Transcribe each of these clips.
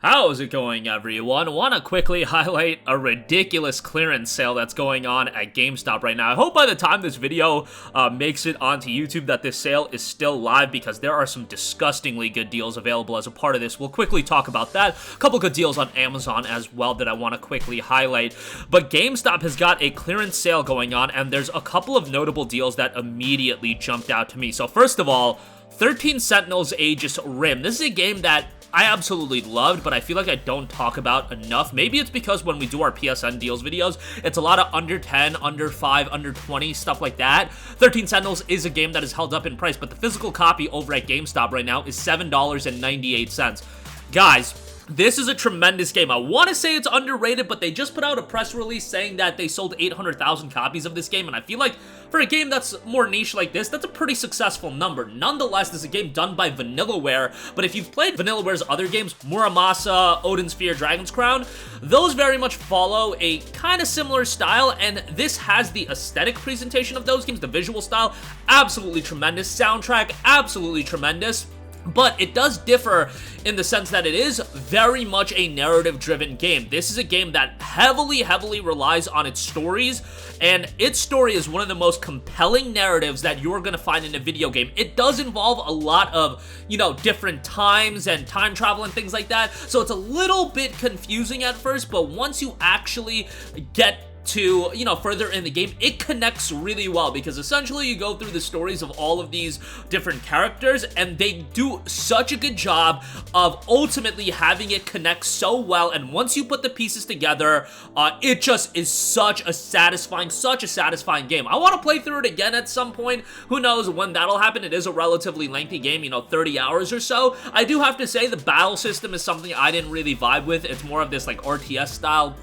How's it going, everyone? Want to quickly highlight a ridiculous clearance sale that's going on at GameStop right now. I hope by the time this video makes it onto YouTube that this sale is still live, because there are some disgustingly good deals available as a part of this. We'll quickly talk about that. A couple good deals on Amazon as well that I want to quickly highlight. But GameStop has got a clearance sale going on, and there's a couple of notable deals that immediately jumped out to me. So first of all, 13 Sentinels Aegis Rim. This is a game that I absolutely loved, but I feel like I don't talk about enough. Maybe it's because when we do our PSN deals videos, it's a lot of under 10, under 5, under 20, stuff like that. 13 Sentinels is a game that is held up in price, but the physical copy over at GameStop right now is $7.98. Guys, this is a tremendous game. I want to say it's underrated, but they just put out a press release saying that they sold 800,000 copies of this game, and I feel like for a game that's more niche like this, that's a pretty successful number. Nonetheless, this is a game done by Vanillaware, but if you've played Vanillaware's other games, Muramasa, Odin's Sphere, Dragon's Crown, those very much follow a kind of similar style, and this has the aesthetic presentation of those games, the visual style, absolutely tremendous, soundtrack, absolutely tremendous. But it does differ in the sense that it is very much a narrative-driven game. This is a game that heavily relies on its stories, and its story is one of the most compelling narratives that you're going to find in a video game. It does involve a lot of, different times and time travel and things like that, so it's a little bit confusing at first, but once you actually get to, further in the game, it connects really well, because essentially you go through the stories of all of these different characters, and they do such a good job of ultimately having it connect so well, and once you put the pieces together, it just is such a satisfying game. I want to play through it again at some point. Who knows when that'll happen? It is a relatively lengthy game, 30 hours or so. I do have to say the battle system is something I didn't really vibe with. It's more of this like RTS style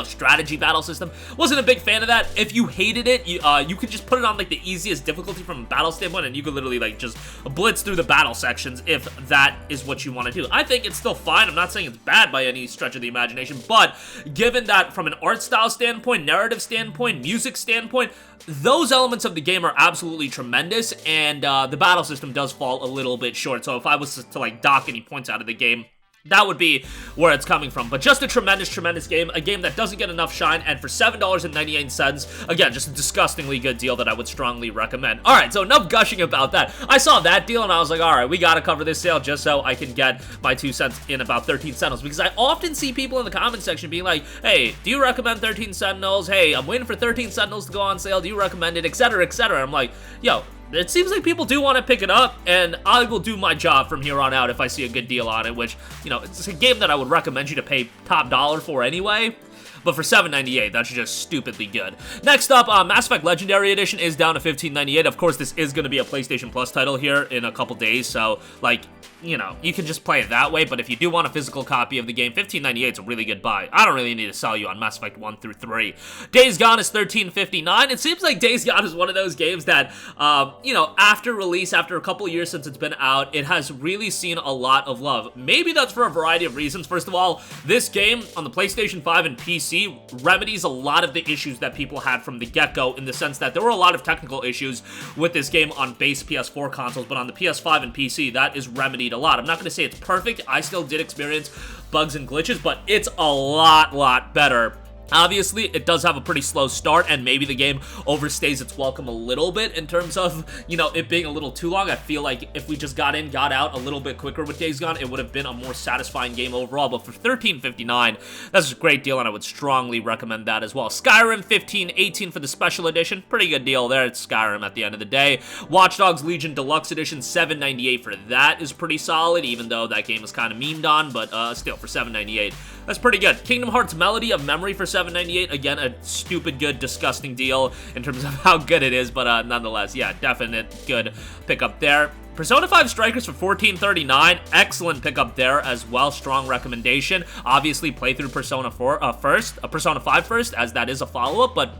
strategy battle system. Wasn't a big fan of that. If you hated it, you could just put it on like the easiest difficulty from a battle standpoint, and you could literally like just blitz through the battle sections if that is what you want to do. I think it's still fine. I'm not saying it's bad by any stretch of the imagination, but given that from an art style standpoint, narrative standpoint, music standpoint, those elements of the game are absolutely tremendous, and the battle system does fall a little bit short. So if I was to like dock any points out of the game, that would be where it's coming from. But just a tremendous game, a game that doesn't get enough shine, and for $7.98, again, just a disgustingly good deal that I would strongly recommend. Alright, so enough gushing about that. I saw that deal and I was like, alright, we gotta cover this sale just so I can get my 2 cents in about 13 Sentinels, because I often see people in the comment section being like, hey, do you recommend 13 Sentinels? Hey, I'm waiting for 13 Sentinels to go on sale, do you recommend it? Etc, etc. I'm like, yo, it seems like people do want to pick it up, and I will do my job from here on out if I see a good deal on it, which, it's a game that I would recommend you to pay top dollar for anyway. But for $7.98, that's just stupidly good. Next up, Mass Effect Legendary Edition is down to $15.98. Of course, this is going to be a PlayStation Plus title here in a couple days, so, you can just play it that way, but if you do want a physical copy of the game, $15.98 is a really good buy. I don't really need to sell you on Mass Effect 1 through 3. Days Gone is $13.59. It seems like Days Gone is one of those games that, after release, after a couple years since it's been out, it has really seen a lot of love. Maybe that's for a variety of reasons. First of all, this game on the PlayStation 5 and PC remedies a lot of the issues that people had from the get-go, in the sense that there were a lot of technical issues with this game on base PS4 consoles, but on the PS5 and PC, that is remedied a lot. I'm not going to say it's perfect. I still did experience bugs and glitches, but it's a lot better. Obviously, it does have a pretty slow start, and maybe the game overstays its welcome a little bit in terms of, it being a little too long. I feel like if we just got out a little bit quicker with Days Gone, it would have been a more satisfying game overall. But for $13.59, that's a great deal, and I would strongly recommend that as well. Skyrim, $15.18 for the special edition. Pretty good deal there. It's Skyrim at the end of the day. Watch Dogs Legion Deluxe Edition, $7.98 for that is pretty solid, even though that game is kind of memed on, but still, for $7.98, that's pretty good. Kingdom Hearts Melody of Memory for $7.98. Again, a stupid good, disgusting deal in terms of how good it is, but nonetheless, yeah, definite good pickup there. Persona 5 Strikers for $14.39. Excellent pickup there as well. Strong recommendation. Obviously, play through Persona 5 first, as that is a follow-up, but,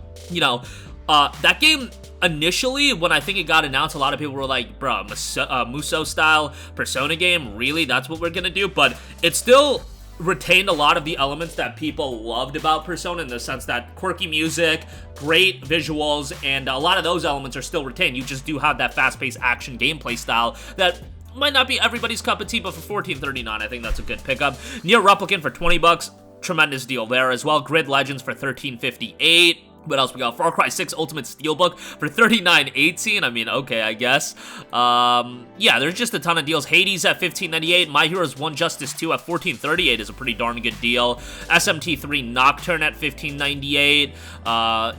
that game, initially, when I think it got announced, a lot of people were like, bro, Musou-style Persona game? Really? That's what we're gonna do? But it's still retained a lot of the elements that people loved about Persona, in the sense that quirky music, great visuals, and a lot of those elements are still retained. You just do have that fast-paced action gameplay style that might not be everybody's cup of tea, but for $14.39, I think that's a good pickup. Nier Replicant for 20 bucks. Tremendous deal there as well. Grid Legends for $13.58. What else we got? Far Cry 6 Ultimate Steelbook for $39.18. I mean, okay, I guess. Yeah, there's just a ton of deals. Hades at $15.98. My Heroes 1 Justice 2 at $14.38 is a pretty darn good deal. SMT3 Nocturne at $15.98.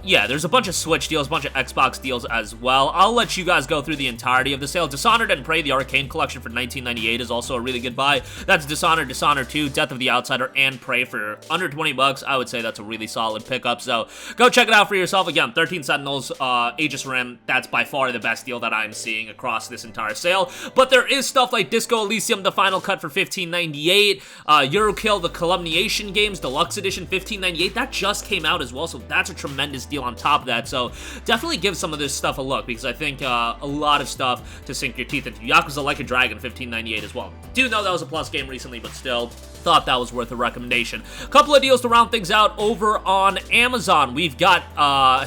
Yeah, there's a bunch of Switch deals, a bunch of Xbox deals as well. I'll let you guys go through the entirety of the sale. Dishonored and Prey, the Arcane Collection for $19.98 is also a really good buy. That's Dishonored, Dishonored 2, Death of the Outsider, and Prey for under 20 bucks. I would say that's a really solid pickup, so go check it out for yourself. Again, 13 Sentinels, Aegis Rim, that's by far the best deal that I'm seeing across this entire sale. But there is stuff like Disco Elysium, the final cut for $15.98, Yurukill, the Calumniation games, Deluxe Edition, $15.98. That just came out as well, so that's a tremendous deal on top of that. So definitely give some of this stuff a look, because I think a lot of stuff to sink your teeth into. Yakuza Like a Dragon, $15.98 as well. Do know that was a Plus game recently, but still, thought that was worth a recommendation. A couple of deals to round things out over on Amazon. We've got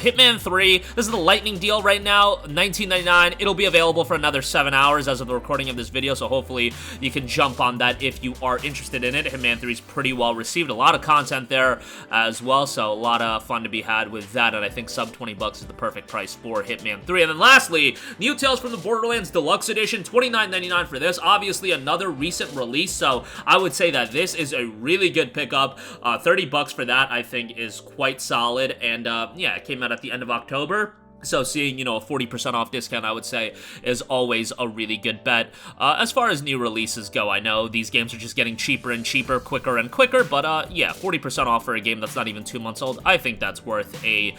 Hitman 3. This is the Lightning deal right now, $19.99. It'll be available for another 7 hours as of the recording of this video, so hopefully you can jump on that if you are interested in it. Hitman 3 is pretty well received. A lot of content there as well, so a lot of fun to be had with that, and I think sub 20 bucks is the perfect price for Hitman 3. And then lastly, New Tales from the Borderlands Deluxe Edition, $29.99 for this. Obviously another recent release, so I would say that this is a really good pickup. 30 bucks for that, I think, is quite solid, and yeah, it came out at the end of October. So seeing, you know, a 40% off discount, I would say, is always a really good bet. As far as new releases go, I know these games are just getting cheaper and cheaper, quicker and quicker, but yeah, 40% off for a game that's not even 2 months old, I think that's worth a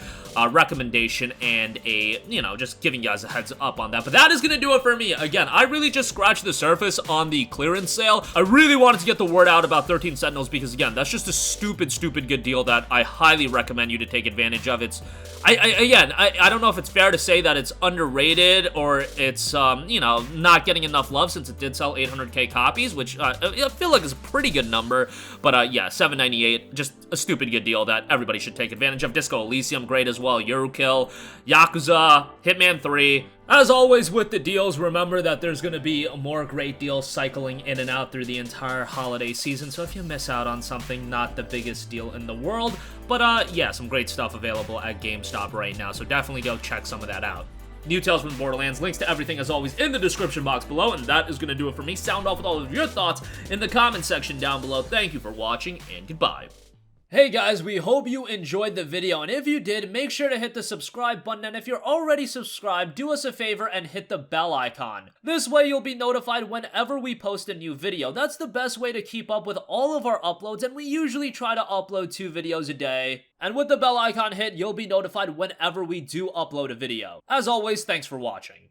recommendation and a, you know, just giving you guys a heads up on that. But that is going to do it for me. Again, I really just scratched the surface on the clearance sale. I really wanted to get the word out about 13 Sentinels because, again, that's just a stupid good deal that I highly recommend you to take advantage of. It's, I don't know if it's fair to say that it's underrated or it's, you know, not getting enough love since it did sell 800k copies, which I feel like is a pretty good number. But yeah, $7.98, just a stupid good deal that everybody should take advantage of. Disco Elysium, great as well. Yurukill, Yakuza, Hitman 3. As always with the deals, remember that there's going to be more great deals cycling in and out through the entire holiday season, so if you miss out on something, not the biggest deal in the world, but yeah, some great stuff available at GameStop right now, so definitely go check some of that out. New Tales from Borderlands, links to everything as always in the description box below, and that is going to do it for me. Sound off with all of your thoughts in the comment section down below. Thank you for watching, and goodbye. Hey guys, we hope you enjoyed the video, and if you did, make sure to hit the subscribe button, and if you're already subscribed, do us a favor and hit the bell icon. This way you'll be notified whenever we post a new video. That's the best way to keep up with all of our uploads, and we usually try to upload 2 videos a day. And with the bell icon hit, you'll be notified whenever we do upload a video. As always, thanks for watching.